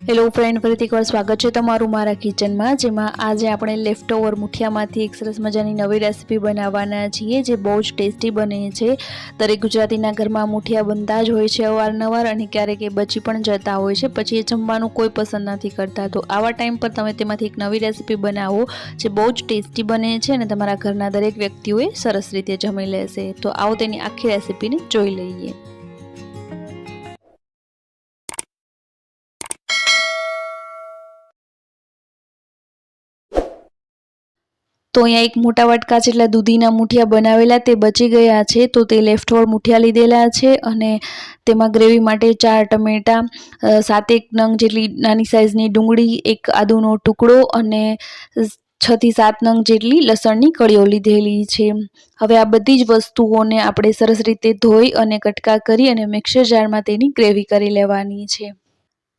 Hello friend, ફરીથી એકવાર સ્વાગત છે તમારું મારા કિચનમાં, જેમાં આજે આપણે લેફ્ટ ઓવર મુઠિયામાંથી એક સરસ મજાની નવી રેસીપી બનાવવાના છીએ, જે બહુ જ ટેસ્ટી બને છે। દરેક ગુજરાતીના ઘરમાં મુઠિયા બનતા જ હોય છે અવારનવાર, અને ક્યારેક એ બચી પણ જતા હોય છે, પછી એ જમવાનું કોઈ પસંદ નથી કરતા। તો આવા ટાઈમ પર તમે તેમાંથી એક નવી રેસીપી બનાવો જે બહુ જ ટેસ્ટી બને છે અને તમારા ઘરના દરેક વ્યક્તિઓએ સરસ રીતે જમી લેશે। તો આવો તેની આખી રેસીપીને જોઈ લઈએ। તો અહીંયા એક મોટા વાટકા જેટલા દૂધીના મુઠિયા બનાવેલા તે બચી ગયા છે, તો તે લેફ્ટ ઓવર મુઠિયા લીધેલા છે અને તેમાં ગ્રેવી માટે 4 ટમેટા, 7 નંગ જેટલી નાની સાઇઝની ડુંગળી, એક આદુનો ટુકડો અને 6 થી 7 નંગ જેટલી લસણની કળીઓ લીધેલી છે। હવે આ બધી જ વસ્તુઓને આપણે સરસ રીતે ધોઈ અને કટકા કરી અને મિક્સર જારમાં તેની ગ્રેવી કરી લેવાની છે।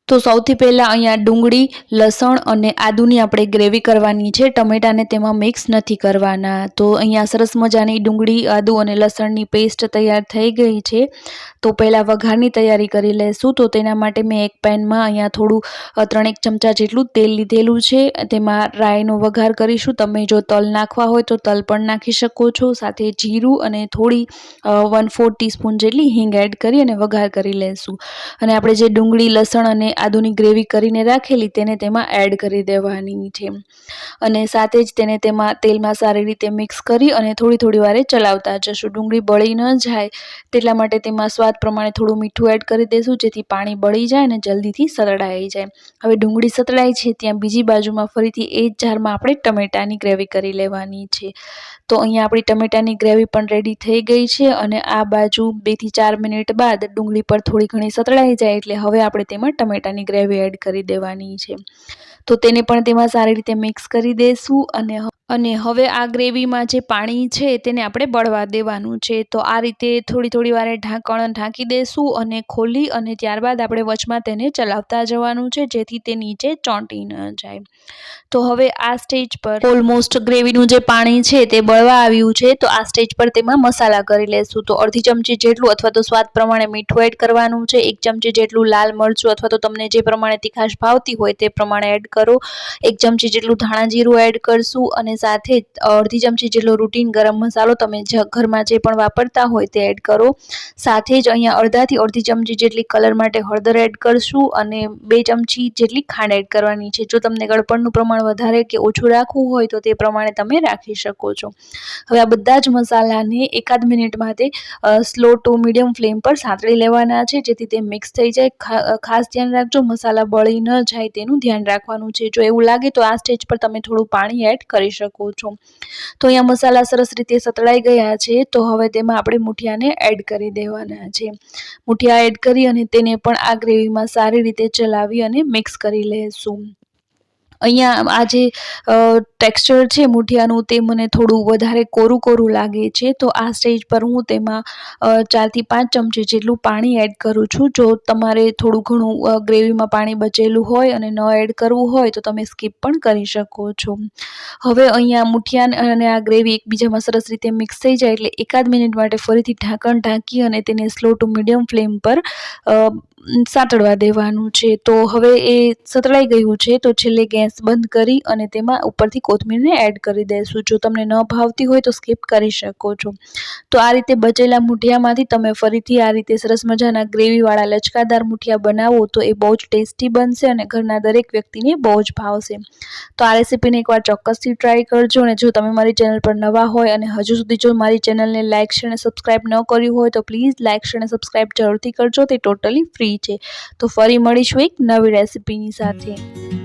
તો સૌથી પહેલાં અહીંયા ડુંગળી, લસણ અને આદુની આપણે ગ્રેવી કરવાની છે, ટમેટાને તેમાં મિક્સ નથી કરવાના। તો અહીંયા સરસ મજાની ડુંગળી, આદુ અને લસણની પેસ્ટ તૈયાર થઈ ગઈ છે। તો પહેલાં વઘારની તૈયારી કરી લેશું। તો તેના માટે મેં એક પેનમાં અહીંયા થોડું 3 ચમચા જેટલું તેલ લીધેલું છે, તેમાં રાઈનો વઘાર કરીશું। તમે જો તલ નાખવા હોય તો તલ પણ નાખી શકો છો, સાથે જીરું અને થોડી 1/4 ટીસ્પૂન જેટલી હિંગ એડ કરી અને વઘાર કરી લેશું। અને આપણે જે ડુંગળી, લસણ અને આદુની ગ્રેવી કરીને રાખેલી તેને તેમાં એડ કરી દેવાની છે અને સાથે જ તેને તેમાં તેલમાં સારી રીતે મિક્સ કરી અને થોડી વારે ચલાવતા જશું। ડુંગળી બળી ન જાય તેટલા માટે તેમાં સ્વાદ પ્રમાણે થોડું મીઠું એડ કરી દઈશું, જેથી પાણી બળી જાય અને જલ્દીથી સતળાઈ જાય। હવે ડુંગળી સતળાઈ છે ત્યાં બીજી બાજુમાં ફરીથી એ જ જારમાં આપણે ટમેટાની ગ્રેવી કરી લેવાની છે। તો અહીંયા આપણી ટમેટાની ગ્રેવી પણ રેડી થઈ ગઈ છે અને આ બાજુ 2 થી 4 મિનિટ બાદ ડુંગળી પર થોડી ઘણી સતળાઈ જાય એટલે હવે આપણે તેમાં ટમેટાની ગ્રેવી એડ કરી દેવાની છે। તો તેને પણ તેમાં સારી રીતે મિક્સ કરી દઈશું અને હવે આ ગ્રેવીમાં જે પાણી છે તેને આપણે બળવા દેવાનું છે। તો આ રીતે થોડી વારે ઢાંકણ ઢાંકી દઈશું અને ખોલી અને ત્યારબાદ આપણે વચમાં તેને ચલાવતા જવાનું છે, જેથી તે નીચે ચોંટી ન જાય। તો હવે આ સ્ટેજ પર ઓલમોસ્ટ ગ્રેવીનું જે પાણી છે તે બળવા આવ્યું છે, તો આ સ્ટેજ પર તેમાં મસાલા કરી લેશું। તો અડધી ચમચી જેટલું અથવા તો સ્વાદ પ્રમાણે મીઠું એડ કરવાનું છે, 1 ચમચી જેટલું લાલ મરચું અથવા તો તમને જે પ્રમાણે તીખાશ ભાવતી હોય તે પ્રમાણે એડ કરો, 1 ચમચી જેટલું ધાણા જીરું એડ કરશું અને સાથે અડધી ચમચી જેટલો રૂટીન ગરમ મસાલો તમે ઘરમાં જે પણ વાપરતા હોય તે એડ કરો। સાથે જ અહીંયા અડધાથી અડધી ચમચી જેટલી કલર માટે હળદર એડ કરશું અને 2 ચમચી જેટલી ખાંડ એડ કરવાની છે। જો તમને ગળપણનું પ્રમાણ વધારે કે ઓછું રાખવું હોય તો તે પ્રમાણે તમે રાખી શકો છો। હવે આ બધા જ મસાલાને એકાદ મિનિટ માટે સ્લો ટુ મીડિયમ ફ્લેમ પર સાંતળી લેવાના છે, જેથી તે મિક્સ થઈ જાય। ખાસ ધ્યાન રાખજો મસાલા બળી ન જાય તેનું ધ્યાન રાખવાનું છે। જો એવું લાગે તો આ સ્ટેજ પર તમે થોડું પાણી એડ કરી શકો છો। તો અહીંયા મસાલા સરસ રીતે સતળાઈ ગયા છે, તો હવે તેમાં આપણે મુઠિયાને એડ કરી દેવાના છે। મુઠિયા એડ કરી અને તેને પણ આ ગ્રેવીમાં સારી રીતે ચલાવી અને મિક્સ કરી લેશું। અહીંયા આ જે ટેક્સચર છે મુઠિયાનું તે મને થોડું વધારે કોરું લાગે છે, તો આ સ્ટેજ પર હું તેમાં 4 થી 5 ચમચી જેટલું પાણી એડ કરું છું। જો તમારે થોડું ઘણું ગ્રેવીમાં પાણી બચેલું હોય અને ન એડ કરવું હોય તો તમે સ્કીપ પણ કરી શકો છો। હવે અહીંયા મુઠિયા અને આ ગ્રેવી એકબીજામાં સરસ રીતે મિક્સ થઈ જાય એટલે એકાદ મિનિટ માટે ફરીથી ઢાંકણ ઢાંકી અને તેને સ્લો ટુ મીડિયમ ફ્લેમ પર સાતળવા દેવાનું છે। તો હવે એ સતળાઈ ગયું છે, તો છેલ્લે ગેસ બંધ કરી અને તેમાં ઉપરથી કોથમીરને એડ કરી દઈશું। જો તમને ન ભાવતી હોય તો સ્કીપ કરી શકો છો। તો આ રીતે બચેલા મુઠિયામાંથી તમે ફરીથી આ રીતે સરસ મજાના ગ્રેવીવાળા લચકાદાર મુઠિયા બનાવો તો એ બહુ જ ટેસ્ટી બનશે અને ઘરના દરેક વ્યક્તિને બહુ જ ભાવશે। તો આ રેસીપીને એકવાર ચોક્કસથી ટ્રાય કરજો અને જો તમે મારી ચેનલ પર નવા હોય અને હજુ સુધી જો મારી ચેનલને લાઇક, શેર અને સબસ્ક્રાઈબ ન કર્યું હોય તો પ્લીઝ લાઇક, શેર અને સબસ્ક્રાઈબ જરૂરથી કરજો, તે ટોટલી ફ્રી છે। તો ફરી મળીશું એક નવી રેસીપીની સાથે।